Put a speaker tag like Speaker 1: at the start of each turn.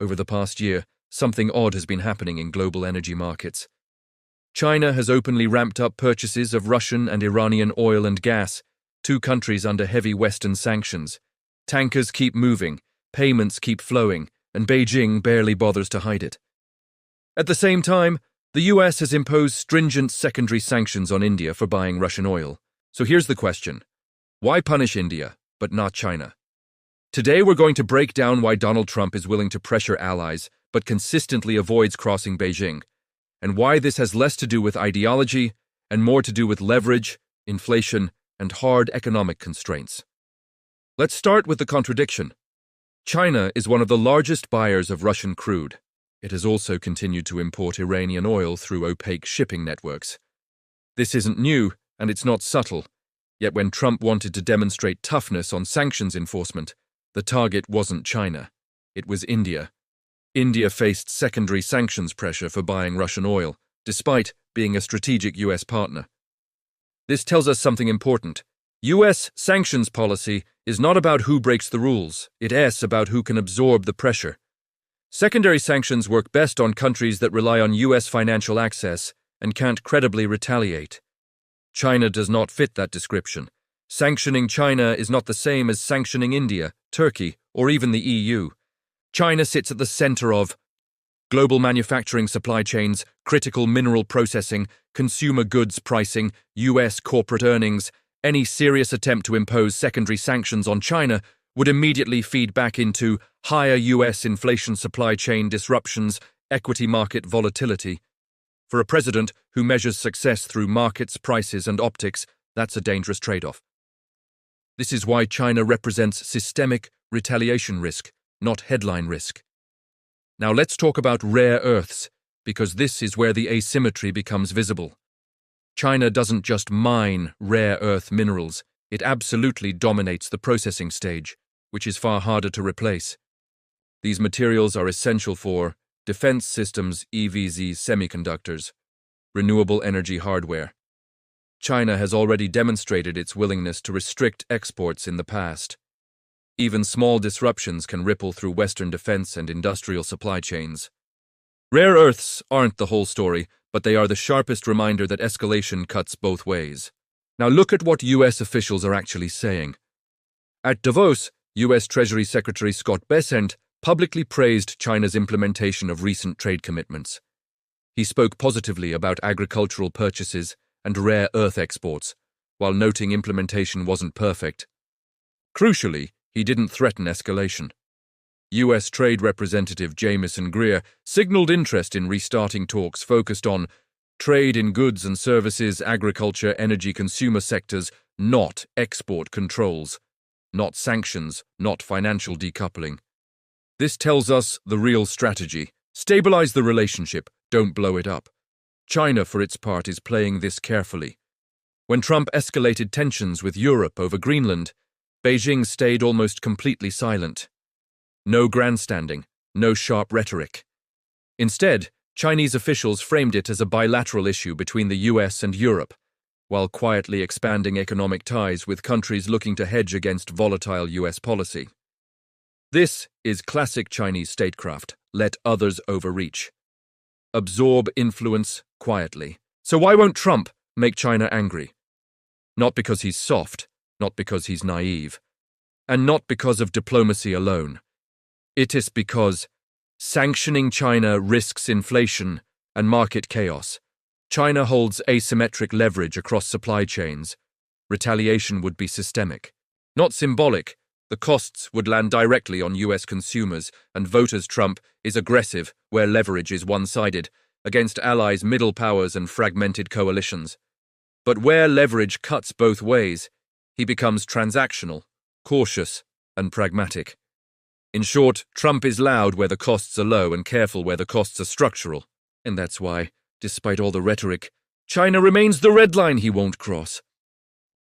Speaker 1: Over the past year, something odd has been happening in global energy markets. China has openly ramped up purchases of Russian and Iranian oil and gas, two countries under heavy Western sanctions. Tankers keep moving, payments keep flowing, and Beijing barely bothers to hide it. At the same time, the US has imposed stringent secondary sanctions on India for buying Russian oil. So here's the question. Why punish India, but not China? Today we're going to break down why Donald Trump is willing to pressure allies, but consistently avoids crossing Beijing, and why this has less to do with ideology and more to do with leverage, inflation, and hard economic constraints. Let's start with the contradiction. China is one of the largest buyers of Russian crude. It has also continued to import Iranian oil through opaque shipping networks. This isn't new, and it's not subtle. Yet when Trump wanted to demonstrate toughness on sanctions enforcement, the target wasn't China. It was India. India faced secondary sanctions pressure for buying Russian oil, despite being a strategic US partner. This tells us something important. US sanctions policy is not about who breaks the rules, it's about who can absorb the pressure. Secondary sanctions work best on countries that rely on US financial access and can't credibly retaliate. China does not fit that description. Sanctioning China is not the same as sanctioning India, Turkey, or even the EU. China sits at the center of global manufacturing supply chains, critical mineral processing, consumer goods pricing, US corporate earnings. Any serious attempt to impose secondary sanctions on China would immediately feed back into higher US inflation, supply chain disruptions, equity market volatility. For a president who measures success through markets, prices, and optics, that's a dangerous trade-off. This is why China represents systemic retaliation risk, not headline risk. Now let's talk about rare earths, because this is where the asymmetry becomes visible. China doesn't just mine rare earth minerals, it absolutely dominates the processing stage, which is far harder to replace. These materials are essential for defense systems, EVs, semiconductors, renewable energy hardware. China has already demonstrated its willingness to restrict exports in the past. Even small disruptions can ripple through Western defense and industrial supply chains. Rare earths aren't the whole story, but they are the sharpest reminder that escalation cuts both ways. Now look at what US officials are actually saying. At Davos, US Treasury Secretary Scott Bessent publicly praised China's implementation of recent trade commitments. He spoke positively about agricultural purchases and rare earth exports, while noting implementation wasn't perfect. Crucially, he didn't threaten escalation. US Trade Representative Jamieson Greer signaled interest in restarting talks focused on trade in goods and services, agriculture, energy, consumer sectors, not export controls, not sanctions, not financial decoupling. This tells us the real strategy. Stabilize the relationship, don't blow it up. China, for its part, is playing this carefully. When Trump escalated tensions with Europe over Greenland, Beijing stayed almost completely silent. No grandstanding, no sharp rhetoric. Instead, Chinese officials framed it as a bilateral issue between the US and Europe, while quietly expanding economic ties with countries looking to hedge against volatile US policy. This is classic Chinese statecraft: let others overreach. Absorb influence quietly. So why won't Trump make China angry? Not because he's soft, not because he's naive, and not because of diplomacy alone. It is because sanctioning China risks inflation and market chaos. China holds asymmetric leverage across supply chains. Retaliation would be systemic, not symbolic. The costs would land directly on US consumers and voters. Trump is aggressive where leverage is one-sided, against allies, middle powers, and fragmented coalitions. But where leverage cuts both ways, he becomes transactional, cautious, and pragmatic. In short, Trump is loud where the costs are low and careful where the costs are structural. And that's why, despite all the rhetoric, China remains the red line he won't cross.